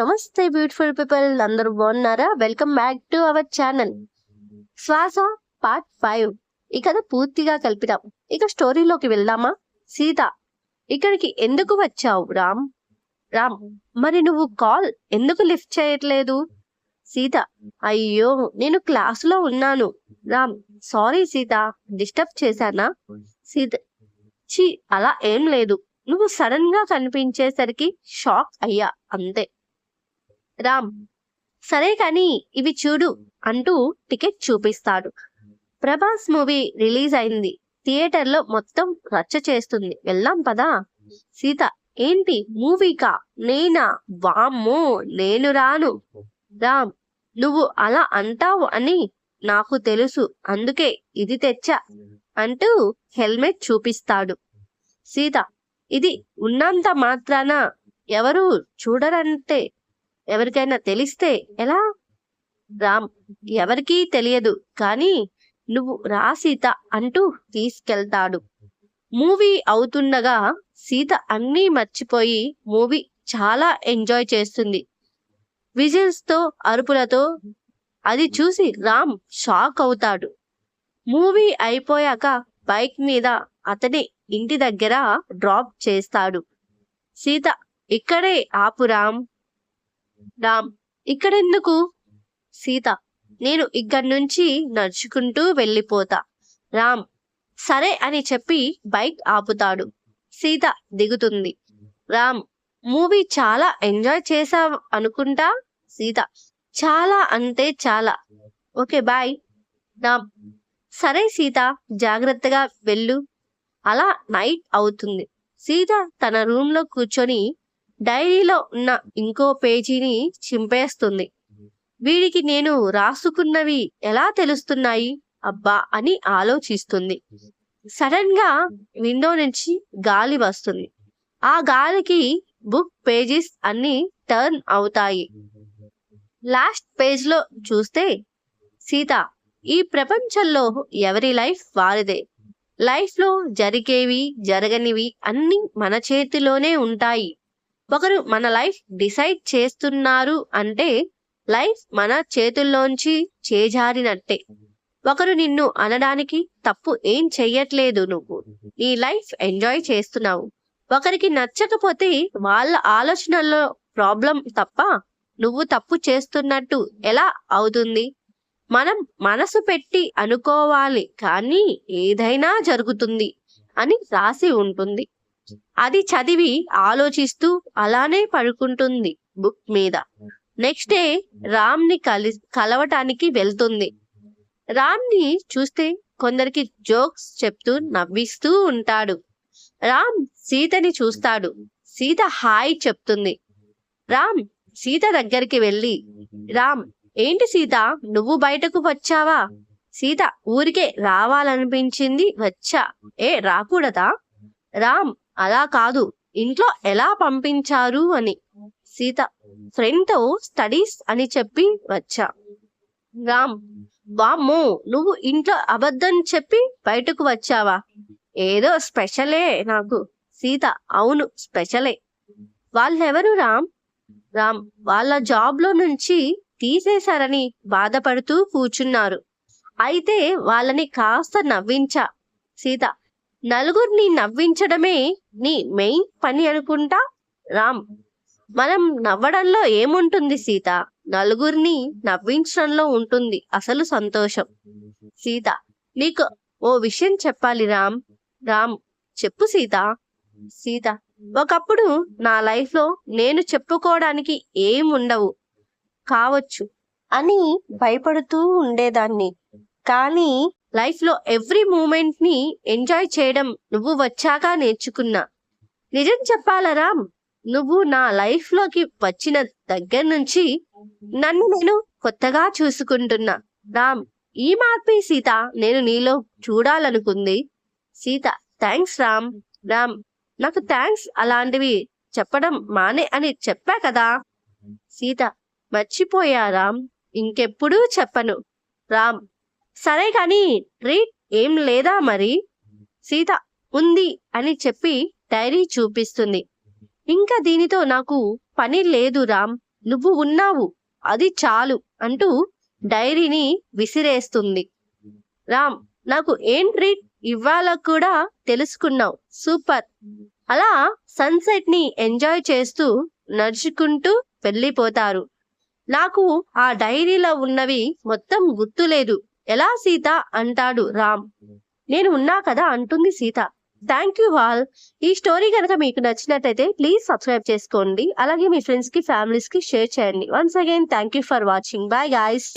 నమస్తే beautiful people, అందరూ బాగున్నారా? Welcome back to our channel శ్వాస పార్ట్ 5. ఈ కథ పూర్తిగా కల్పితాం. ఇక స్టోరీలోకి వెళ్దామా? సీత, ఇక్కడికి ఎందుకు వచ్చావు? రామ్, మరి నువ్వు కాల్ ఎందుకు లిఫ్ట్ చేయట్లేదు? సీత, అయ్యో నేను క్లాసులో ఉన్నాను. రామ్, సారీ సీత, డిస్టర్బ్ చేశానా? సీత, ఛీ అలా ఏం లేదు, నువ్వు సడన్ గా కనిపించేసరికి షాక్ అయ్యా అంతే. రామ్, సరే కానీ ఇవి చూడు అంటూ టికెట్ చూపిస్తాడు. ప్రభాస్ మూవీ రిలీజ్ అయింది, థియేటర్లో మొత్తం రచ్చ చేస్తుంది, వెళ్దాం పదా? సీత, ఏంటి మూవీకా? నేనా? వామ్మో, నేను రాను. రామ్, నువ్వు అలా అంటావు అని నాకు తెలుసు, అందుకే ఇది తెచ్చా అంటూ హెల్మెట్ చూపిస్తాడు. సీత, ఇది ఉన్నంత మాత్రాన ఎవరు చూడరంటే ఎవరికైనా తెలిస్తే ఎలా? రామ్, ఎవరికీ తెలియదు కానీ నువ్వు రా సీత అంటూ తీసుకెళ్తాడు. మూవీ అవుతుండగా సీత అన్నీ మర్చిపోయి మూవీ చాలా ఎంజాయ్ చేస్తుంది. విజిల్స్ తో, అరుపులతో. అది చూసి రామ్ షాక్ అవుతాడు. మూవీ అయిపోయాక బైక్ మీద అతని ఇంటి దగ్గర డ్రాప్ చేస్తాడు. సీత, ఇక్కడే ఆపు రామ్. రామ్, ఇక్కడెందుకు? సీత, నేను ఇక్కడి నుంచి నడుచుకుంటూ వెళ్ళిపోతా. రామ్, సరే అని చెప్పి బైక్ ఆపుతాడు. సీత దిగుతుంది. రామ్, మూవీ చాలా ఎంజాయ్ చేసావు అనుకుంటా? సీత, చాలా అంటే చాలా. Okay bye. రామ్, సరే సీత, జాగ్రత్తగా వెళ్ళు. అలా నైట్ అవుతుంది. సీత తన రూమ్ లో కూర్చొని డైరీలో ఉన్న ఇంకో పేజీని చింపేస్తుంది. వీడికి నేను రాసుకున్నవి ఎలా తెలుస్తున్నాయి అబ్బా అని ఆలోచిస్తుంది. సడన్ గా విండో నుంచి గాలి వస్తుంది. ఆ గాలికి బుక్ పేజెస్ అన్ని టర్న్ అవుతాయి. లాస్ట్ పేజ్ లో చూస్తే, సీత, ఈ ప్రపంచంలో ఎవరి లైఫ్ వారిదే. లైఫ్ లో జరిగేవి జరగనివి అన్ని మన చేతిలోనే ఉంటాయి. ఒకరు మన లైఫ్ డిసైడ్ చేస్తున్నారు అంటే లైఫ్ మన చేతుల్లోంచి చేజారినట్టే. ఒకరు నిన్ను అనడానికి తప్పు ఏం చెయ్యట్లేదు, నువ్వు నీ లైఫ్ ఎంజాయ్ చేస్తున్నావు. ఒకరికి నచ్చకపోతే వాళ్ళ ఆలోచనల్లో ప్రాబ్లం తప్ప నువ్వు తప్పు చేస్తున్నట్టు ఎలా అవుతుంది? మనం మనసు పెట్టి అనుకోవాలి కానీ ఏదైనా జరుగుతుంది అని రాసి ఉంటుంది. అది చదివి ఆలోచిస్తూ అలానే పడుకుంటుంది బుక్ మీద. నెక్స్ట్ డే రామ్ ని కలవటానికి వెళ్తుంది. రామ్ ని చూస్తే కొందరికి జోక్స్ చెప్తూ నవ్విస్తూ ఉంటాడు. రామ్ సీతని చూస్తాడు. సీత హాయ్ చెప్తుంది. రామ్ సీత దగ్గరికి వెళ్ళి, రామ్, ఏంటి సీత, నువ్వు బయటకు వచ్చావా? సీత, ఊరికే రావాలనిపించింది వచ్చా. రాకూడదా? రామ్, అలా కాదు, ఇంట్లో ఎలా పంపించారు అని. సీత, ఫ్రెండ్ తో స్టడీస్ అని చెప్పి వచ్చా. రామ్, వామ్మో, నువ్వు ఇంట్లో అబద్ధం చెప్పి బయటకు వచ్చావా? ఏదో స్పెషలే నాకు. సీత, అవును స్పెషలే. వాళ్ళెవరు రామ్? రామ్, వాళ్ళ జాబ్ లో నుంచి తీసేశారని బాధపడుతూ కూర్చున్నారు. అయితే వాళ్ళని కాస్త నవ్వించా. సీత, నలుగురిని నవ్వించడమే నీ మెయిన్ పని అనుకుంటా. రామ్, మనం నవ్వడంలో ఏముంటుంది సీత, నలుగురిని నవ్వించడంలో ఉంటుంది అసలు సంతోషం. సీత, నీకు ఓ విషయం చెప్పాలి రామ్. రామ్, చెప్పు సీత. సీత, ఒకప్పుడు నా లైఫ్ లో నేను చెప్పుకోవడానికి ఏముండవు కావచ్చు అని భయపడుతూ ఉండేదాన్ని. కానీ లైఫ్ లో ఎవ్రీ మూమెంట్ ని ఎంజాయ్ చేయడం నువ్వు వచ్చాక నేర్చుకున్నా. నిజం చెప్పాలా రామ్, నువ్వు నా లైఫ్ లోకి వచ్చిన దగ్గర నుంచి నన్ను నేను కొత్తగా చూసుకుంటున్నా. రామ్, ఈ మార్పే సీత నేను నీలో చూడాలనుకుంది. సీత, థ్యాంక్స్ రామ్. రామ్, నాకు థ్యాంక్స్ అలాంటివి చెప్పడం మానే అని చెప్పా కదా. సీత, మర్చిపోయా రామ్, ఇంకెప్పుడూ చెప్పను. రామ్, సరే కాని ట్రీట్ ఏం లేదా మరి? సీత, ఉంది అని చెప్పి డైరీ చూపిస్తుంది. ఇంకా దీనితో నాకు పని లేదు రామ్, నువ్వు ఉన్నావు, అది చాలు అంటూ డైరీని విసిరేస్తుంది. రామ్, నాకు ఏం ట్రీట్ ఇవ్వాలో కూడా తెలుసుకున్నావు, సూపర్. అలా సన్సెట్ ని ఎంజాయ్ చేస్తూ నడుచుకుంటూ వెళ్ళిపోతారు. నాకు ఆ డైరీలో ఉన్నవి మొత్తం గుర్తులేదు, ఎలా సీత అంటాడు రామ్. నేను ఉన్నా కదా అంటుంది సీత. Thank you all. ఈ స్టోరీ కనుక మీకు నచ్చినట్టయితే ప్లీజ్ సబ్స్క్రైబ్ చేసుకోండి. అలాగే మీ ఫ్రెండ్స్ కి ఫ్యామిలీస్ కి షేర్ చేయండి. Once again thank you for watching. Bye guys.